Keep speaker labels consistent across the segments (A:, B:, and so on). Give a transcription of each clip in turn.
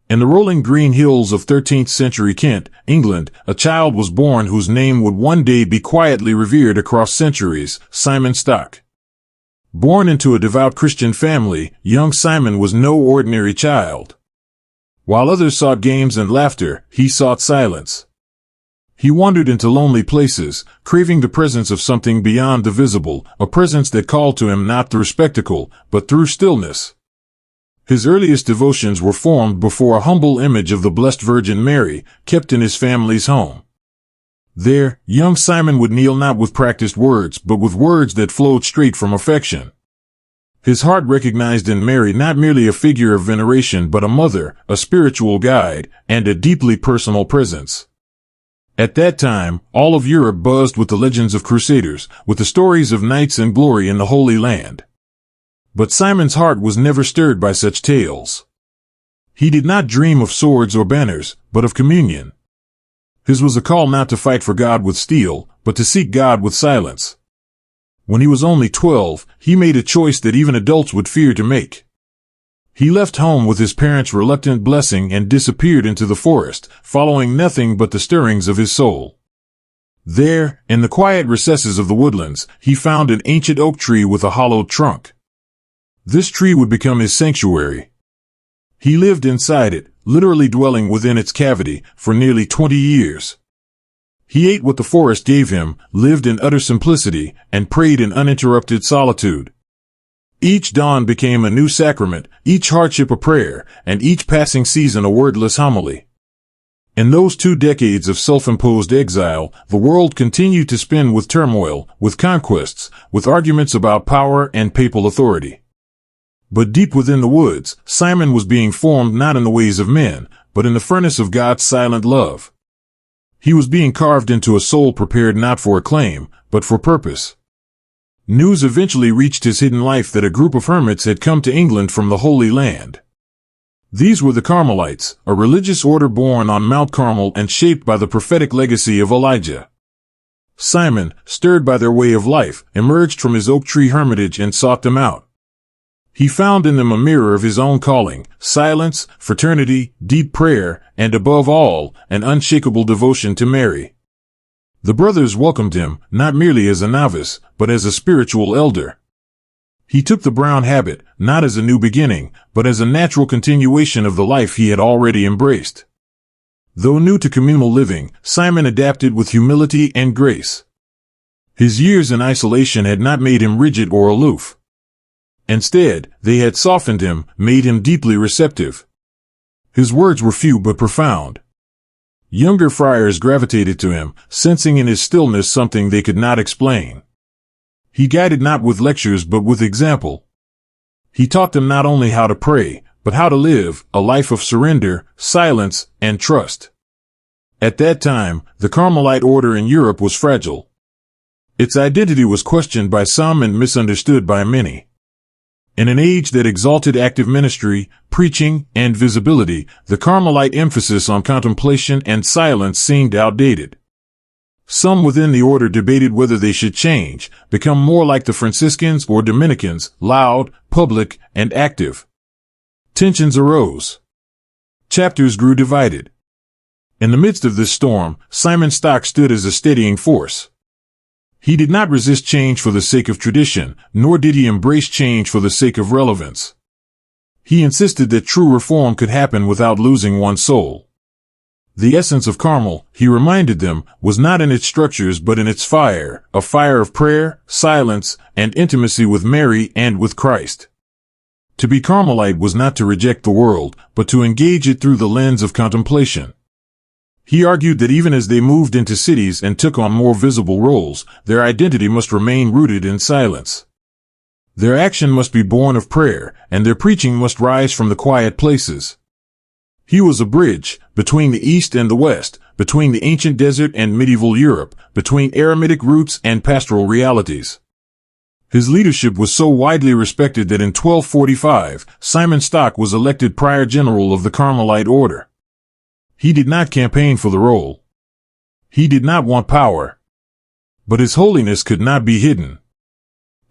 A: In the rolling green hills of 13th century Kent, England, a child was born whose name would one day be quietly revered across centuries, Simon Stock. Born into a devout Christian family, young Simon was no ordinary child. While others sought games and laughter, he sought silence. He wandered into lonely places, craving the presence of something beyond the visible, a presence that called to him not through spectacle, but through stillness. His earliest devotions were formed before a humble image of the Blessed Virgin Mary, kept in his family's home. There, young Simon would kneel not with practiced words, but with words that flowed straight from affection. His heart recognized in Mary not merely a figure of veneration but a mother, a spiritual guide, and a deeply personal presence. At that time, all of Europe buzzed with the legends of crusaders, with the stories of knights and glory in the Holy Land. But Simon's heart was never stirred by such tales. He did not dream of swords or banners, but of communion. His was a call not to fight for God with steel, but to seek God with silence. When he was only 12, he made a choice that even adults would fear to make. He left home with his parents' reluctant blessing and disappeared into the forest, following nothing but the stirrings of his soul. There, in the quiet recesses of the woodlands, he found an ancient oak tree with a hollowed trunk. This tree would become his sanctuary. He lived inside it, literally dwelling within its cavity, for nearly 20 years. He ate what the forest gave him, lived in utter simplicity, and prayed in uninterrupted solitude. Each dawn became a new sacrament, each hardship a prayer, and each passing season a wordless homily. In those 2 decades of self-imposed exile, the world continued to spin with turmoil, with conquests, with arguments about power and papal authority. But deep within the woods, Simon was being formed not in the ways of men, but in the furnace of God's silent love. He was being carved into a soul prepared not for acclaim, but for purpose. News eventually reached his hidden life that a group of hermits had come to England from the Holy Land. These were the Carmelites, a religious order born on Mount Carmel and shaped by the prophetic legacy of Elijah. Simon, stirred by their way of life, emerged from his oak tree hermitage and sought them out. He found in them a mirror of his own calling, silence, fraternity, deep prayer, and above all, an unshakable devotion to Mary. The brothers welcomed him, not merely as a novice, but as a spiritual elder. He took the brown habit, not as a new beginning, but as a natural continuation of the life he had already embraced. Though new to communal living, Simon adapted with humility and grace. His years in isolation had not made him rigid or aloof. Instead, they had softened him, made him deeply receptive. His words were few but profound. Younger friars gravitated to him, sensing in his stillness something they could not explain. He guided not with lectures but with example. He taught them not only how to pray, but how to live a life of surrender, silence, and trust. At that time, the Carmelite order in Europe was fragile. Its identity was questioned by some and misunderstood by many. In an age that exalted active ministry, preaching, and visibility, the Carmelite emphasis on contemplation and silence seemed outdated. Some within the order debated whether they should change, become more like the Franciscans or Dominicans, loud, public, and active. Tensions arose. Chapters grew divided. In the midst of this storm, Simon Stock stood as a steadying force. He did not resist change for the sake of tradition, nor did he embrace change for the sake of relevance. He insisted that true reform could happen without losing one's soul. The essence of Carmel, he reminded them, was not in its structures but in its fire, a fire of prayer, silence, and intimacy with Mary and with Christ. To be Carmelite was not to reject the world, but to engage it through the lens of contemplation. He argued that even as they moved into cities and took on more visible roles, their identity must remain rooted in silence. Their action must be born of prayer, and their preaching must rise from the quiet places. He was a bridge between the East and the West, between the ancient desert and medieval Europe, between eremitic roots and pastoral realities. His leadership was so widely respected that in 1245, Simon Stock was elected Prior General of the Carmelite Order. He did not campaign for the role. He did not want power. But his holiness could not be hidden.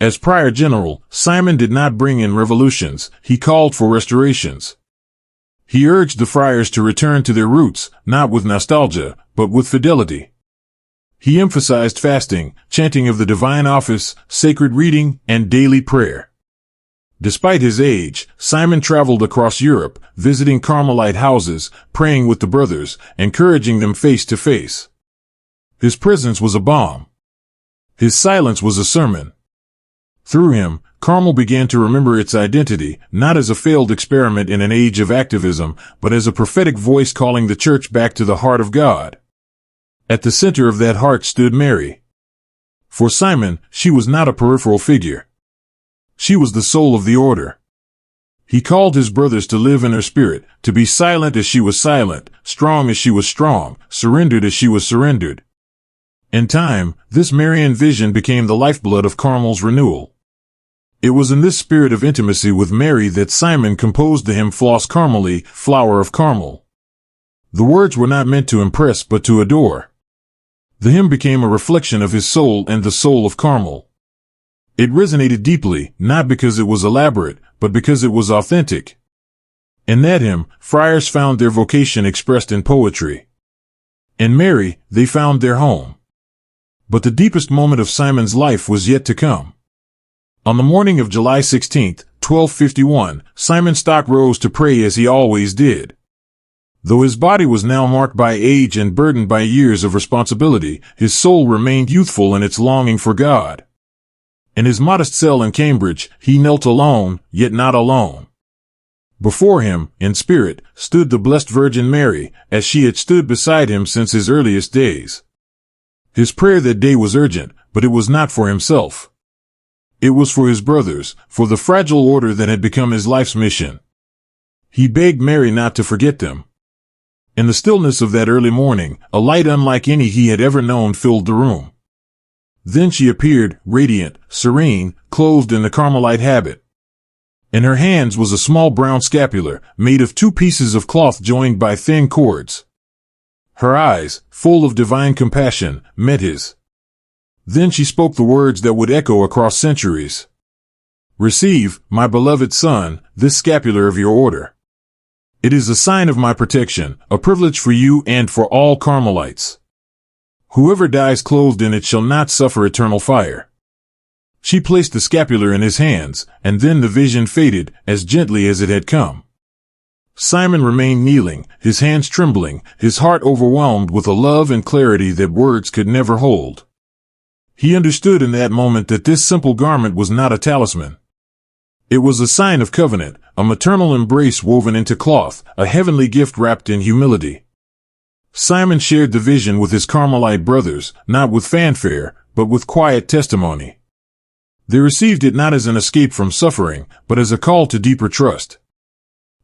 A: As Prior General, Simon did not bring in revolutions, he called for restorations. He urged the friars to return to their roots, not with nostalgia, but with fidelity. He emphasized fasting, chanting of the divine office, sacred reading, and daily prayer. Despite his age, Simon traveled across Europe, visiting Carmelite houses, praying with the brothers, encouraging them face to face. His presence was a balm. His silence was a sermon. Through him, Carmel began to remember its identity, not as a failed experiment in an age of activism, but as a prophetic voice calling the church back to the heart of God. At the center of that heart stood Mary. For Simon, she was not a peripheral figure. She was the soul of the order. He called his brothers to live in her spirit, to be silent as she was silent, strong as she was strong, surrendered as she was surrendered. In time, this Marian vision became the lifeblood of Carmel's renewal. It was in this spirit of intimacy with Mary that Simon composed the hymn Flos Carmeli, Flower of Carmel. The words were not meant to impress but to adore. The hymn became a reflection of his soul and the soul of Carmel. It resonated deeply, not because it was elaborate, but because it was authentic. In that hymn, friars found their vocation expressed in poetry. In Mary, they found their home. But the deepest moment of Simon's life was yet to come. On the morning of July 16, 1251, Simon Stock rose to pray as he always did. Though his body was now marked by age and burdened by years of responsibility, his soul remained youthful in its longing for God. In his modest cell in Cambridge, he knelt alone, yet not alone. Before him, in spirit, stood the Blessed Virgin Mary, as she had stood beside him since his earliest days. His prayer that day was urgent, but it was not for himself. It was for his brothers, for the fragile order that had become his life's mission. He begged Mary not to forget them. In the stillness of that early morning, a light unlike any he had ever known filled the room. Then she appeared, radiant, serene, clothed in the Carmelite habit. In her hands was a small brown scapular, made of 2 pieces of cloth joined by thin cords. Her eyes, full of divine compassion, met his. Then she spoke the words that would echo across centuries. "Receive, my beloved son, this scapular of your order. It is a sign of my protection, a privilege for you and for all Carmelites. Whoever dies clothed in it shall not suffer eternal fire." She placed the scapular in his hands, and then the vision faded, as gently as it had come. Simon remained kneeling, his hands trembling, his heart overwhelmed with a love and clarity that words could never hold. He understood in that moment that this simple garment was not a talisman. It was a sign of covenant, a maternal embrace woven into cloth, a heavenly gift wrapped in humility. Simon shared the vision with his Carmelite brothers, not with fanfare, but with quiet testimony. They received it not as an escape from suffering, but as a call to deeper trust.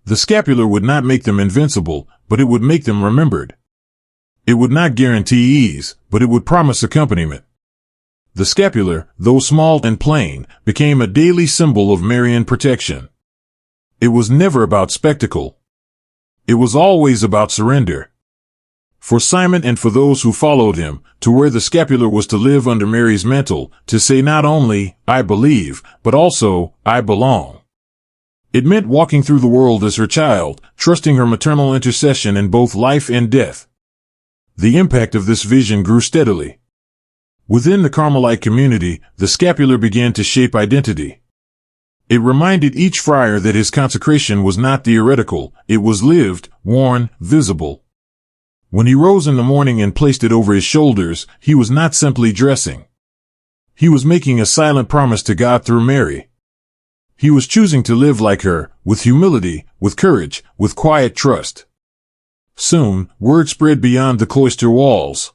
A: The scapular would not make them invincible, but it would make them remembered. It would not guarantee ease, but it would promise accompaniment. The scapular, though small and plain, became a daily symbol of Marian protection. It was never about spectacle. It was always about surrender. For Simon and for those who followed him, to wear the scapular was to live under Mary's mantle, to say not only, "I believe," but also, "I belong." It meant walking through the world as her child, trusting her maternal intercession in both life and death. The impact of this vision grew steadily. Within the Carmelite community, the scapular began to shape identity. It reminded each friar that his consecration was not theoretical, it was lived, worn, visible. When he rose in the morning and placed it over his shoulders, he was not simply dressing. He was making a silent promise to God through Mary. He was choosing to live like her, with humility, with courage, with quiet trust. Soon, word spread beyond the cloister walls.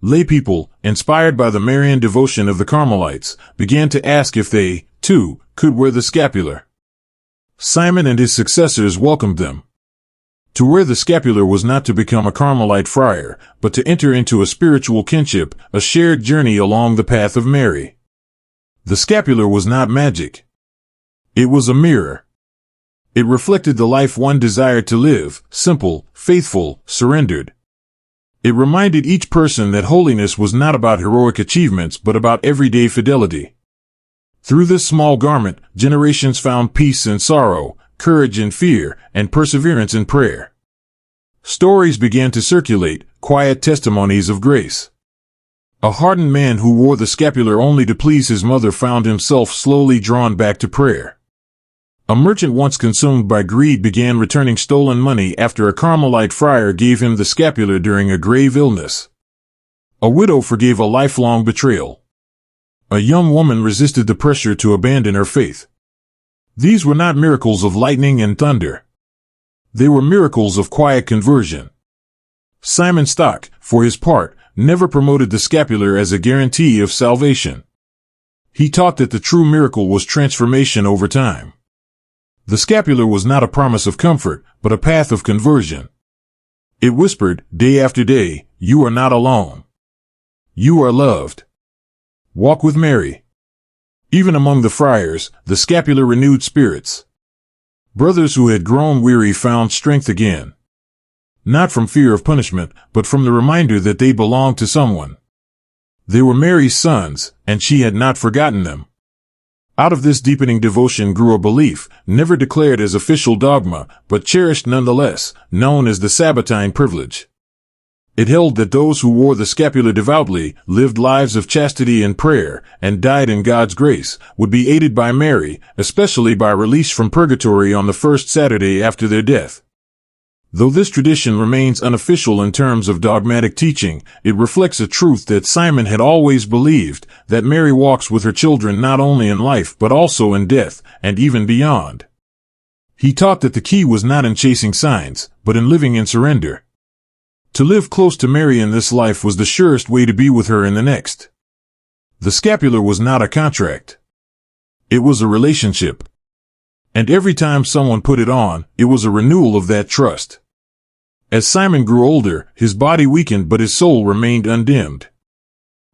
A: Lay people, inspired by the Marian devotion of the Carmelites, began to ask if they, too, could wear the scapular. Simon and his successors welcomed them. To wear the scapular was not to become a Carmelite friar, but to enter into a spiritual kinship, a shared journey along the path of Mary. The scapular was not magic. It was a mirror. It reflected the life one desired to live, simple, faithful, surrendered. It reminded each person that holiness was not about heroic achievements but about everyday fidelity. Through this small garment, generations found peace in sorrow, courage in fear, and perseverance in prayer. Stories began to circulate, quiet testimonies of grace. A hardened man who wore the scapular only to please his mother found himself slowly drawn back to prayer. A merchant once consumed by greed began returning stolen money after a Carmelite friar gave him the scapular during a grave illness. A widow forgave a lifelong betrayal. A young woman resisted the pressure to abandon her faith. These were not miracles of lightning and thunder. They were miracles of quiet conversion. Simon Stock, for his part, never promoted the scapular as a guarantee of salvation. He taught that the true miracle was transformation over time. The scapular was not a promise of comfort, but a path of conversion. It whispered, day after day, "You are not alone. You are loved. Walk with Mary." Even among the friars, the scapular renewed spirits. Brothers who had grown weary found strength again. Not from fear of punishment, but from the reminder that they belonged to someone. They were Mary's sons, and she had not forgotten them. Out of this deepening devotion grew a belief, never declared as official dogma, but cherished nonetheless, known as the Sabbatine privilege. It held that those who wore the scapular devoutly, lived lives of chastity and prayer, and died in God's grace, would be aided by Mary, especially by release from purgatory on the first Saturday after their death. Though this tradition remains unofficial in terms of dogmatic teaching, it reflects a truth that Simon had always believed, that Mary walks with her children not only in life but also in death, and even beyond. He taught that the key was not in chasing signs, but in living in surrender. To live close to Mary in this life was the surest way to be with her in the next. The scapular was not a contract. It was a relationship. And every time someone put it on, it was a renewal of that trust. As Simon grew older, his body weakened but his soul remained undimmed.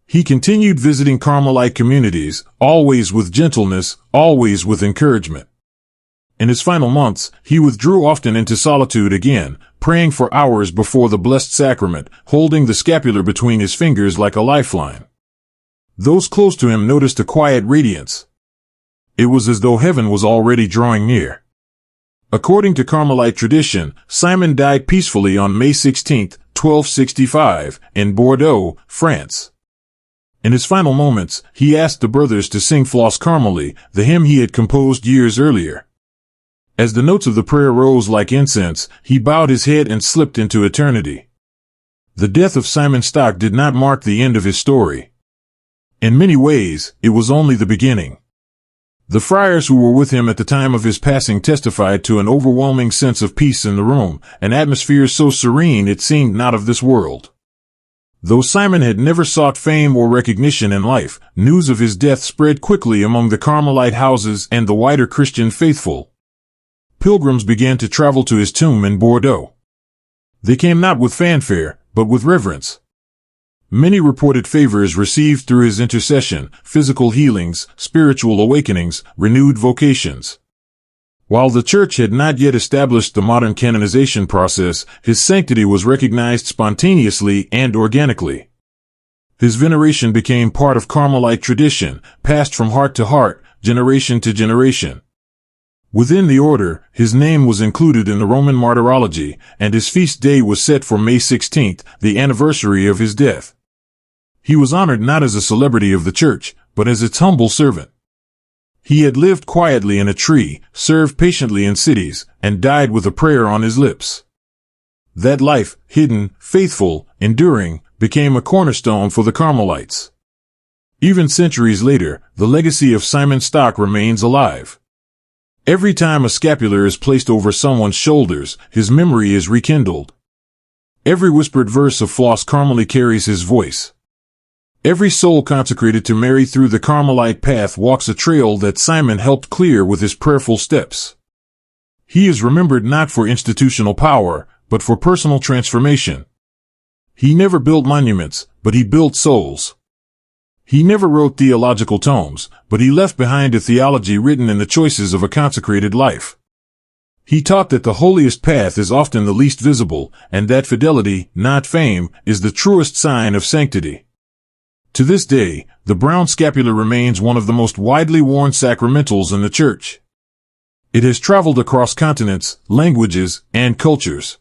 A: He continued visiting Carmelite communities, always with gentleness, always with encouragement. In his final months, he withdrew often into solitude again, praying for hours before the Blessed Sacrament, holding the scapular between his fingers like a lifeline. Those close to him noticed a quiet radiance. It was as though heaven was already drawing near. According to Carmelite tradition, Simon died peacefully on May 16, 1265, in Bordeaux, France. In his final moments, he asked the brothers to sing Flos Carmeli, the hymn he had composed years earlier. As the notes of the prayer rose like incense, he bowed his head and slipped into eternity. The death of Simon Stock did not mark the end of his story. In many ways, it was only the beginning. The friars who were with him at the time of his passing testified to an overwhelming sense of peace in the room, an atmosphere so serene it seemed not of this world. Though Simon had never sought fame or recognition in life, news of his death spread quickly among the Carmelite houses and the wider Christian faithful. Pilgrims began to travel to his tomb in Bordeaux. They came not with fanfare, but with reverence. Many reported favors received through his intercession, physical healings, spiritual awakenings, renewed vocations. While the Church had not yet established the modern canonization process, his sanctity was recognized spontaneously and organically. His veneration became part of Carmelite tradition, passed from heart to heart, generation to generation. Within the order, his name was included in the Roman martyrology, and his feast day was set for May 16, the anniversary of his death. He was honored not as a celebrity of the Church, but as its humble servant. He had lived quietly in a tree, served patiently in cities, and died with a prayer on his lips. That life, hidden, faithful, enduring, became a cornerstone for the Carmelites. Even centuries later, the legacy of Simon Stock remains alive. Every time a scapular is placed over someone's shoulders, his memory is rekindled. Every whispered verse of Flos Carmeli carries his voice. Every soul consecrated to Mary through the Carmelite path walks a trail that Simon helped clear with his prayerful steps. He is remembered not for institutional power, but for personal transformation. He never built monuments, but he built souls. He never wrote theological tomes, but he left behind a theology written in the choices of a consecrated life. He taught that the holiest path is often the least visible, and that fidelity, not fame, is the truest sign of sanctity. To this day, the Brown Scapular remains one of the most widely worn sacramentals in the Church. It has traveled across continents, languages, and cultures.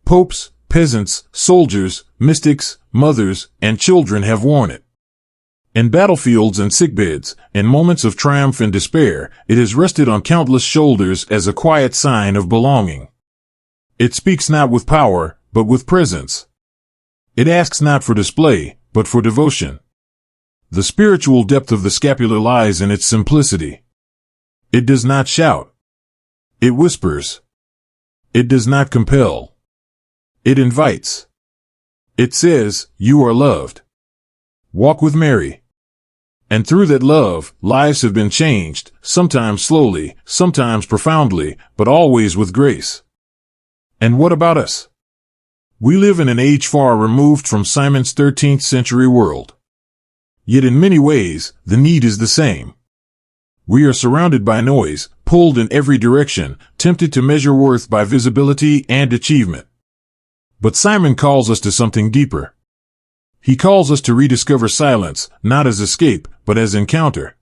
A: Popes, peasants, soldiers, mystics, mothers, and children have worn it. In battlefields and sickbeds, in moments of triumph and despair, it has rested on countless shoulders as a quiet sign of belonging. It speaks not with power, but with presence. It asks not for display, but for devotion. The spiritual depth of the scapular lies in its simplicity. It does not shout. It whispers. It does not compel. It invites. It says, "You are loved. Walk with Mary." And through that love, lives have been changed, sometimes slowly, sometimes profoundly, but always with grace. And what about us? We live in an age far removed from Simon's 13th century world. Yet in many ways, the need is the same. We are surrounded by noise, pulled in every direction, tempted to measure worth by visibility and achievement. But Simon calls us to something deeper. He calls us to rediscover silence, not as escape, but as encounter.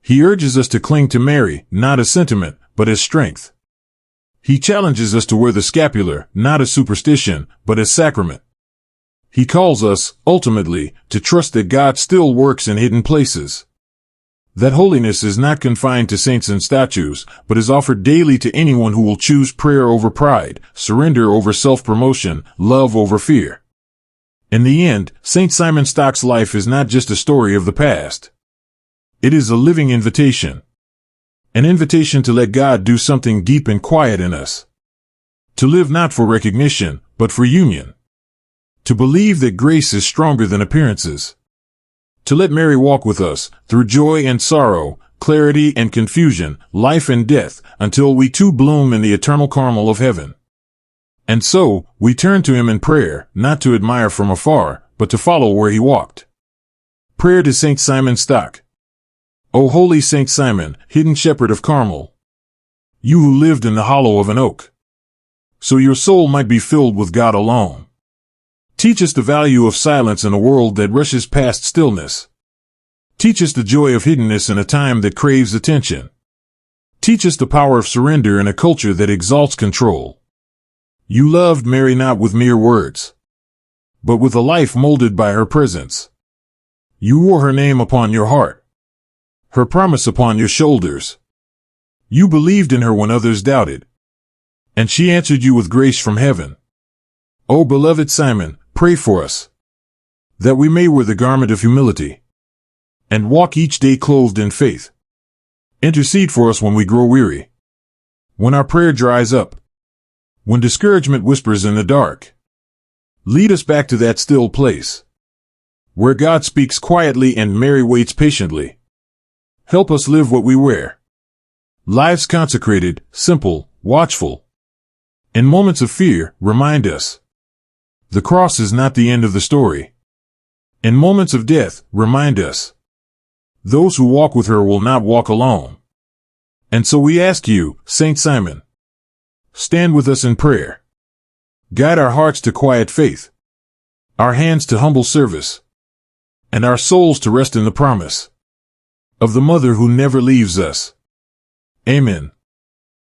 A: He urges us to cling to Mary, not as sentiment, but as strength. He challenges us to wear the scapular, not as superstition, but as sacrament. He calls us, ultimately, to trust that God still works in hidden places. That holiness is not confined to saints and statues, but is offered daily to anyone who will choose prayer over pride, surrender over self-promotion, love over fear. In the end, St. Simon Stock's life is not just a story of the past. It is a living invitation. An invitation to let God do something deep and quiet in us. To live not for recognition, but for union. To believe that grace is stronger than appearances. To let Mary walk with us, through joy and sorrow, clarity and confusion, life and death, until we too bloom in the eternal Carmel of heaven. And so, we turn to him in prayer, not to admire from afar, but to follow where he walked. Prayer to St. Simon Stock. O holy St. Simon, hidden shepherd of Carmel. You who lived in the hollow of an oak, so your soul might be filled with God alone. Teach us the value of silence in a world that rushes past stillness. Teach us the joy of hiddenness in a time that craves attention. Teach us the power of surrender in a culture that exalts control. You loved Mary not with mere words, but with a life molded by her presence. You wore her name upon your heart, her promise upon your shoulders. You believed in her when others doubted, and she answered you with grace from heaven. O beloved Simon, pray for us, that we may wear the garment of humility, and walk each day clothed in faith. Intercede for us when we grow weary, when our prayer dries up, when discouragement whispers in the dark. Lead us back to that still place, where God speaks quietly and Mary waits patiently. Help us live what we wear. Lives consecrated, simple, watchful. In moments of fear, remind us. The cross is not the end of the story. In moments of death, remind us. Those who walk with her will not walk alone. And so we ask you, St. Simon, stand with us in prayer. Guide our hearts to quiet faith, our hands to humble service, and our souls to rest in the promise of the Mother who never leaves us. Amen.